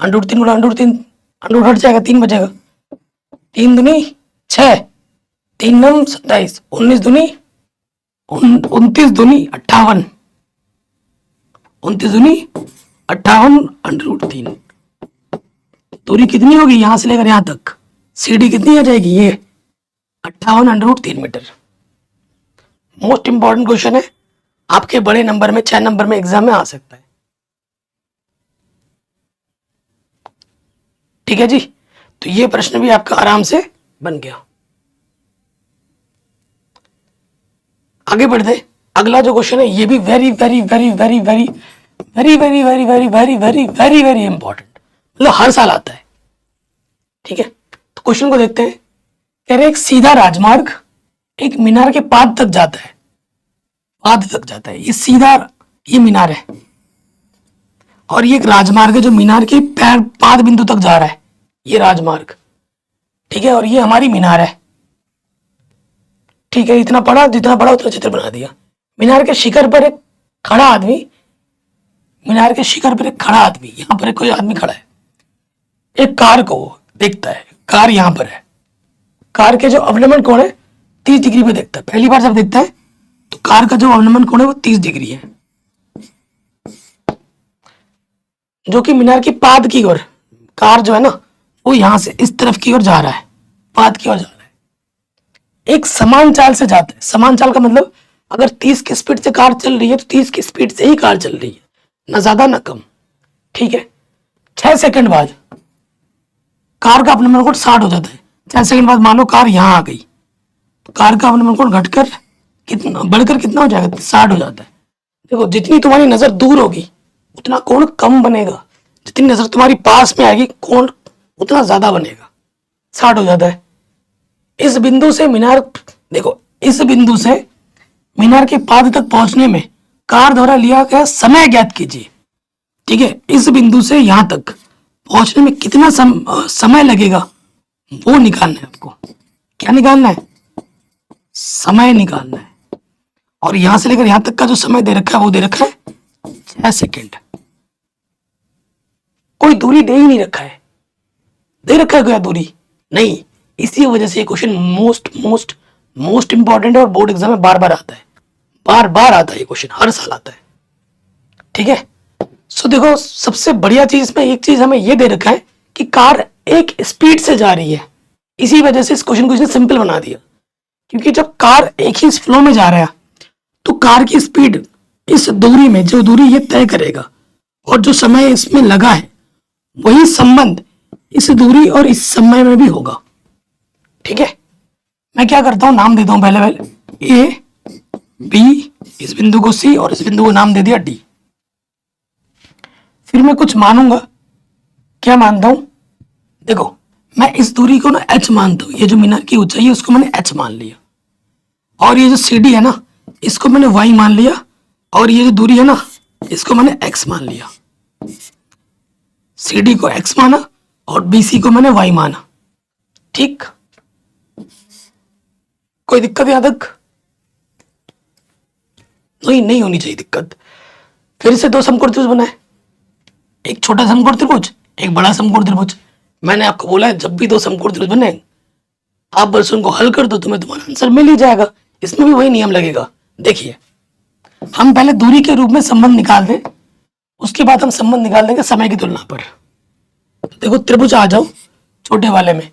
√3 गुणा √3, √ हट जाएगा, 3 बचेगा, 3 दूनी 6, 3 नम 27, 19 दूनी 29 दूनी 58, 29 दूनी 58 √3। दूरी कितनी होगी यहां से लेकर यहां तक, सीडी कितनी आ जाएगी, ये 58 √3 मीटर। मोस्ट इंपॉर्टेंट क्वेश्चन है, आपके बड़े नंबर में 6 नंबर में एग्जाम में आ सकता है। ठीक है जी, तो ये प्रश्न भी आपका आराम से बन गया। आगे बढ़ते, अगला जो क्वेश्चन है ये भी very very very very very very very very very very very very very important, मतलब हर साल आता है। ठीक है, तो क्वेश्चन को देखते हैं। कह रहे एक सीधा राजमार्ग एक मीनार के पाद तक जाता है, पाद तक जाता है, ये सीधा, ये मीनार है और ये एक राजमार्ग है जो मीनार के पैर पाद बिंदु तक जा रहा है, ये राजमार्ग। ठीक है, और ये हमारी मीनार है। ठीक है, इतना पढ़ा, जितना पढ़ा उतना चित्र बना दिया। मीनार के शिखर पर एक खड़ा आदमी, मीनार के शिखर पर एक खड़ा आदमी, यहां पर एक कोई आदमी खड़ा है, एक कार को देखता है, कार यहां पर है, कार के जो अवलंबन कोण है 30 डिग्री पे देखता है। पहली बार जब देखता है तो कार का जो अवलंबन कोण है वो 30 डिग्री है, जो कि मीनार की पाद की ओर, कार जो है ना वो यहां से इस तरफ की ओर जा रहा है, पाद की ओर जा रहा है, एक समान चाल से जाता है। समान चाल का मतलब अगर 30 की स्पीड से कार चल रही है तो 30 की स्पीड से ही कार चल रही है, ना ज्यादा ना कम। ठीक है, 6 सेकंड बाद कार का अवलंबन कोण 60 हो जाता है। 6 सेकंड बाद मान लो कार यहां आ गई तो कार का अवलंबन कोण घटकर कितना, बढ़कर कितना हो जाएगा, 60 हो जाता है। देखो, जितनी तुम्हारी नजर दूर होगी उतना कोण कम बनेगा, जितनी नजर तुम्हारी पास में आएगी कोण उतना ज्यादा बनेगा, 60 हो जाता है। इस बिंदु से मीनार, देखो इस बिंदु से मीनार के पाद तक पहुंचने में कार द्वारा लिया गया समय ज्ञात कीजिए। ठीक है, इस बिंदु से यहां तक पहुंचने में कितना समय लगेगा वो निकालना है आपको। क्या निकालना है? समय निकालना है। और यहां से लेकर यहां तक का जो समय दे रखा है वो दे रखा है 6 सेकेंड। कोई दूरी दे ही नहीं रखा है, दे रखा है क्या दूरी? नहीं। इसी वजह से ये question most most most important है और बोर्ड एग्जाम में बार बार आता है, बार बार आता है ये क्वेश्चन, हर साल आता है। ठीक है, सो देखो सबसे बढ़िया चीज इसमें एक चीज हमें ये दे रखा है कि कार एक स्पीड से जा रही है। इसी वजह से इस क्वेश्चन को इसने सिंपल बना दिया, क्योंकि जब कार एक ही फ्लो में जा रहा है तो कार की स्पीड इस दूरी में, जो दूरी ये तय करेगा और जो समय इसमें लगा है, वही संबंध इस दूरी और इस समय में भी होगा। ठीक है, मैं क्या करता हूं, नाम देता हूं पहले पहले ए बी, इस बिंदु को सी और इस बिंदु को नाम दे दिया डी। फिर मैं कुछ मानूंगा। क्या मानता हूं? देखो मैं इस दूरी को ना एच मानता हूं, ये जो मीनार की ऊंचाई है उसको मैंने एच मान लिया, और ये जो सी डी है ना इसको मैंने वाई मान लिया, और ये जो दूरी है ना इसको मैंने एक्स मान लिया। सी डी को एक्स माना और बी सी को मैंने वाई माना। ठीक, कोई दिक्कत यहां तक? नहीं होनी चाहिए दिक्कत। फिर से दो समकोण त्रिभुज बनाए, एक छोटा समकोण त्रिभुज, एक बड़ा समकोण त्रिभुज। मैंने आपको बोला है जब भी दो समकोण त्रिभुज बने आप बस उनको हल कर दो, तुम्हें तुम्हारा आंसर मिल ही जाएगा। इसमें भी वही नियम लगेगा। देखिए हम पहले दूरी के रूप में संबंध निकाल दें, उसके बाद हम संबंध निकाल देंगे समय की तुलना पर। देखो त्रिभुज आ जाओ छोटे वाले में,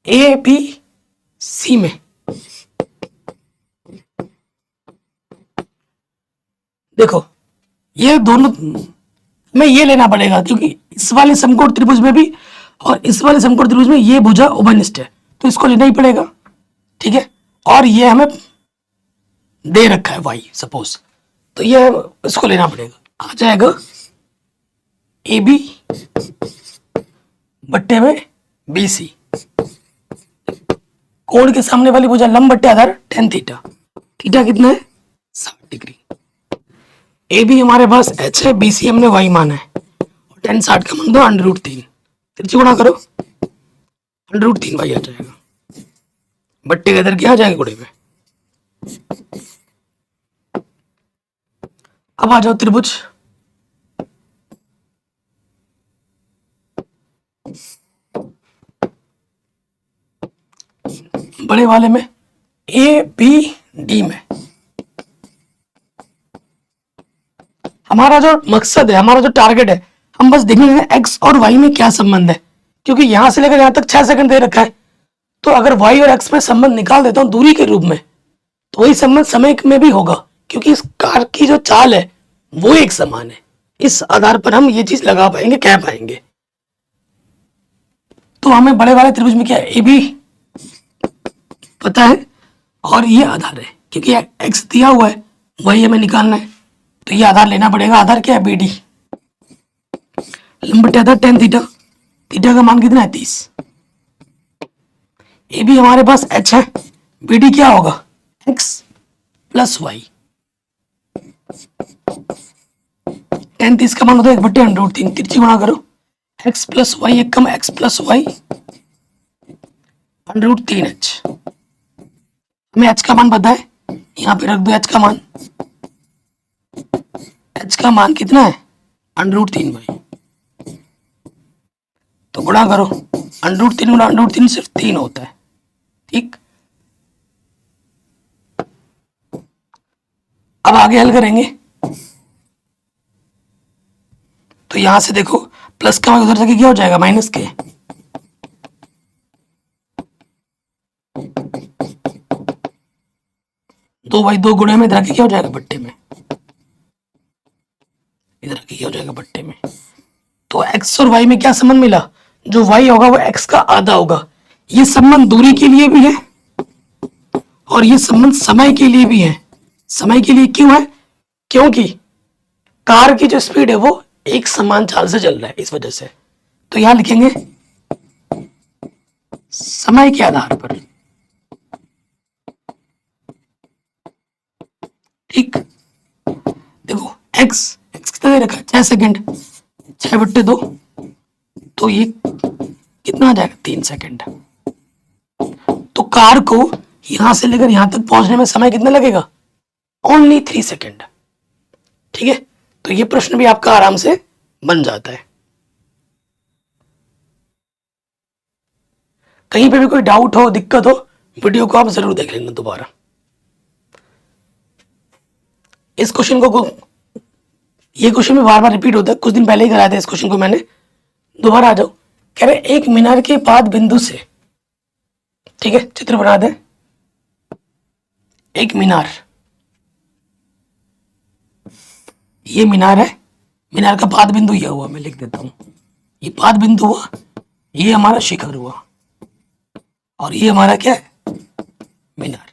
ए बी सी में। देखो ये दोनों में ये लेना पड़ेगा, क्योंकि इस वाले समकोण त्रिभुज में भी और इस वाले समकोण त्रिभुज में ये भुजा उभयनिष्ठ है, तो इसको लेना ही पड़ेगा। ठीक है, और ये हमें दे रखा है वाई सपोज, तो ये इसको लेना पड़ेगा। आ जाएगा ए बी बट्टे में बी सी। कोण के सामने वाली भुजा लंब बट्टे आधार tan थीटा। थीटा कितना है? 60 डिग्री। ए बी हमारे पास एच है, बी सी हमने वाई माना है, और tan 60 का मान दो √3। तिरछी गुणा करो, √3 वाई आ जाएगा, बट्टे के इधर क्या आ जाएगा गुणे में। अब आ जाओ त्रिभुज। बड़े वाले में ए बी डी में हमारा जो मकसद है, हमारा जो टारगेट है, हम बस देखेंगे एक्स और वाई में क्या संबंध है, क्योंकि यहां से लेकर यहां तक 6 सेकंड दे रखा है। तो अगर वाई और एक्स में संबंध निकाल देता हूं दूरी के रूप में, तो वही संबंध समय में भी होगा, क्योंकि इस कार की जो चाल है वो एक समान है। इस आधार पर हम ये चीज लगा पाएंगे, कह पाएंगे। तो हमें बड़े वाले त्रिभुज में क्या ए बी पता है और ये आधार है, क्योंकि एक्स दिया हुआ है वही हमें निकालना है, तो ये आधार लेना पड़ेगा। आधार क्या है? B D. लंब बटे आधार tan थीटा। थीटा का मान कितना है? 30। ए बी हमारे पास h है, बी डी क्या होगा? x plus Y. tan 30 का मान होता है 1/√3। तिरछी गुणा करो, x प्लस वाई एक कम x प्लस वाई √3h। हमें h का मान पता है, यहाँ पे रख दो h का मान। h का मान कितना है? √3y। तो गुणा करो, √3 गुणा √3 सिर्फ 3 होता है। ठीक, अब आगे हल करेंगे। तो यहां से देखो प्लस का मान उधर जाके क्या हो जाएगा? माइनस के। दो बाई दो गुणे में इधर आके क्या हो जाएगा? बट्टे में। इधर आके क्या हो जाएगा? बट्टे में। तो x और y में क्या संबंध मिला? जो y होगा वो x का आधा होगा। ये संबंध दूरी के लिए भी है और ये संबंध समय के लिए भी है। समय के लिए क्यों है? क्योंकि कार की जो स्पीड है वो एक समान चाल से चल रहा है, इस वजह से। तो यहां लिखेंगे समय के आधार पर। ठीक, देखो एक्स एक्स कितना दे रखा है 6 सेकेंड, 6/2, तो ये कितना आ जाएगा 3 सेकेंड। तो कार को यहां से लेकर यहां तक पहुंचने में समय कितना लगेगा, ओनली 3 सेकेंड। ठीक है, तो ये प्रश्न भी आपका आराम से बन जाता है। कहीं पे भी कोई डाउट हो, दिक्कत हो, वीडियो को आप जरूर देख लेना दोबारा। इस क्वेश्चन को, ये क्वेश्चन भी बार बार रिपीट होता है, कुछ दिन पहले ही कराया था इस क्वेश्चन को मैंने, दोबारा आ जाओ। कह रहे एक मीनार के पाद बिंदु से, ठीक है चित्र बना दे, एक मीनार, ये मीनार है, मीनार का पाद बिंदु ये हुआ, मैं लिख देता हूं, ये पाद बिंदु हुआ, ये हमारा शिखर हुआ, और ये हमारा क्या है मीनार।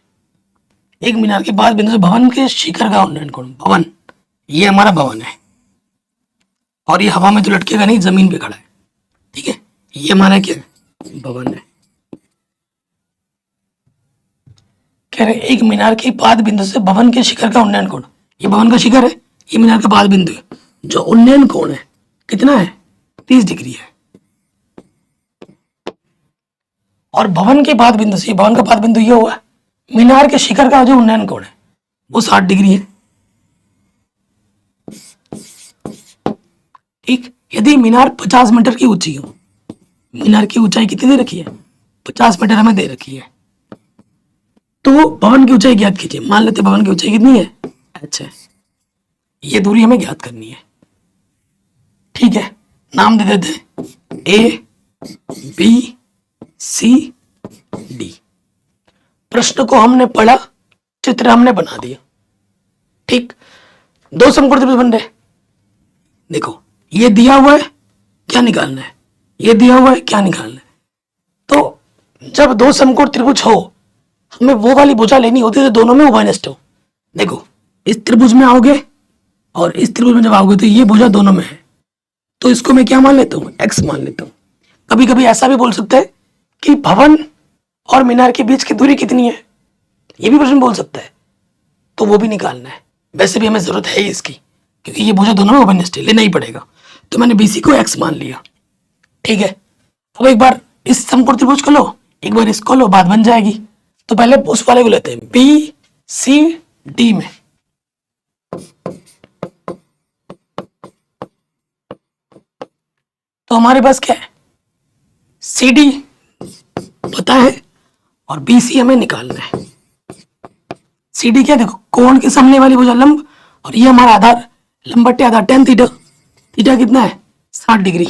एक मीनार के पाद बिंदु से भवन के शिखर का उन्नयन कोण, भवन, ये हमारा भवन है, और ये हवा में तो लटकेगा नहीं, जमीन पे खड़ा है। ठीक है, ये हमारा क्या है भवन है। कह रहे एक मीनार के पाद बिंदु से भवन के शिखर का उन्नयन कोण, ये भवन का शिखर है, ये मीनार का पाद बिंदु है, जो उन्नयन कोण है कितना है 30 डिग्री है। और भवन के पाद बिंदु से, भवन का पाद बिंदु ये हुआ, मीनार के शिखर का जो उन्नयन कोण है वो 60 डिग्री है। ठीक, यदि मीनार 50 मीटर की ऊंची हो, मीनार की ऊंचाई कितनी दे रखी है 50 मीटर हमें दे रखी है, तो भवन की ऊंचाई ज्ञात कीजिए। मान लेते भवन की ऊंचाई कितनी है h है, ये दूरी हमें ज्ञात करनी है। ठीक है, नाम दे देते ए बी सी डी। प्रश्न को हमने पढ़ा, चित्र हमने बना दिया। ठीक, दो समकोण त्रिभुज बन रहे, देखो ये दिया हुआ है, क्या निकालना है, ये दिया हुआ है, क्या निकालना है। तो जब दो समकोण त्रिभुज हो, हमें वो वाली भुजा लेनी होती है जो दोनों में उभयनिष्ठ हो। देखो इस त्रिभुज में आओगे और इस त्रिभुज में जब आओगे तो ये भुजा दोनों में है, तो इसको मैं क्या मान लेता हूँ x मान लेता हूँ। कभी कभी ऐसा भी बोल सकते हैं कि भवन और मीनार के बीच की दूरी कितनी है, ये भी प्रश्न बोल सकता है, तो वो भी निकालना है। वैसे भी हमें जरूरत है ही इसकी, क्योंकि ये भुजा दोनों में उभयनिष्ठ है, लेना ही पड़ेगा। तो मैंने BC को x मान लिया। ठीक है, अब एक बार इस समकोण त्रिभुज को लो, एक बार इसको लो, बात बन जाएगी। तो पहले उस वाले को लेते हैं BCD में। तो हमारे पास क्या है CD पता है और BC हमें निकालना है। CD क्या, देखो कोण के सामने वाली भुजा लंब, और ये हमारा आधार, लंब बट्टे आधार tan थीटा, थीटा कितना है 60 डिग्री।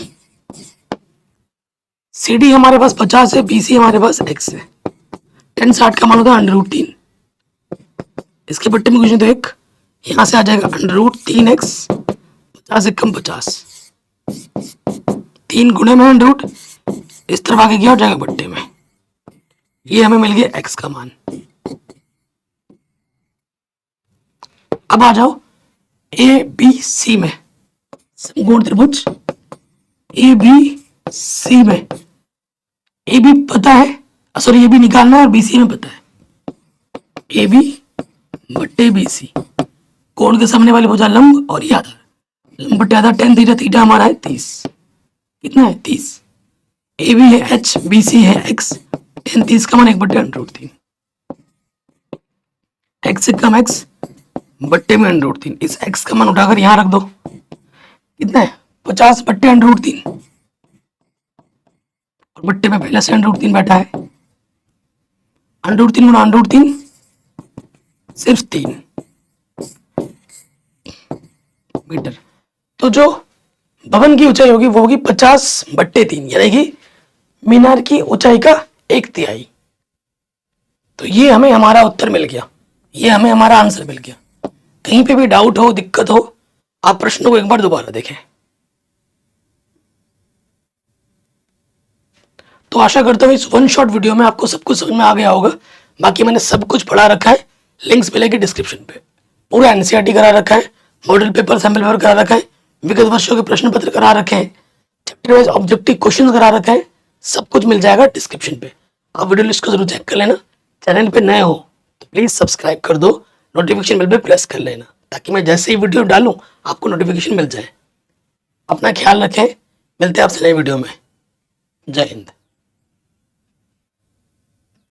CD हमारे पास 50 है, BC हमारे पास x है। tan 60 का मान होता है √3, इसके बट्टे में कुछ नहीं तो एक, यहां से आ जाएगा √3x, 50 से कम 50, 3 गुणे में √ इस तरफ आगे क्या हो जाएगा बट्टे में, ये हमें मिल गया x का मान। अब आ जाओ ABC में, समकोण त्रिभुज ABC में, AB पता है, सॉरी ये भी निकालना है, और BC में पता है AB बट्टे BC, कोण के सामने वाली भुजा लंब और ये आधार, लंब बट्टे आधार tan थीटा, थीटा हमारा है 30, कितना है 30, AB है h, BC है x, tan 30 का मान 1/√3, x से कम x बट्टे में √3, इस x का मान उठाकर यहां रख दो, कितना है 50 बट्टे √3, और बट्टे में पहले से √3 बैठा है, √3 गुणा √3 सिर्फ 3 मीटर। तो जो भवन की ऊंचाई होगी वो होगी 50/3, यानी कि मीनार की ऊंचाई का 1/3। तो ये हमें हमारा उत्तर मिल गया, ये हमें हमारा आंसर मिल गया। कहीं पे भी डाउट हो, दिक्कत हो, आप प्रश्न को एक बार दोबारा देखें। तो आशा करता हूँ इस वन शॉट वीडियो में आपको सब कुछ समझ में आ गया होगा। बाकी मैंने सब कुछ पढ़ा रखा है, लिंक्स मिलेगी डिस्क्रिप्शन पे। पूरा NCERT करा रखा है, मॉडल पेपर, सैंपल पेपर करा रखा है, विगत वर्षों के प्रश्न पत्र करा रखे हैं, चैप्टर वाइज ऑब्जेक्टिव क्वेश्चन करा रखे हैं, सब कुछ मिल जाएगा डिस्क्रिप्शन पे। आप वीडियो लिस्ट को जरूर चेक कर लेना। चैनल पे नए हो तो प्लीज सब्सक्राइब कर दो, नोटिफिकेशन बेल पे प्रेस कर लेना, ताकि मैं जैसे ही वीडियो डालूं आपको नोटिफिकेशन मिल जाए। अपना ख्याल रखें, मिलते हैं आपसे नई वीडियो में। जय हिंद।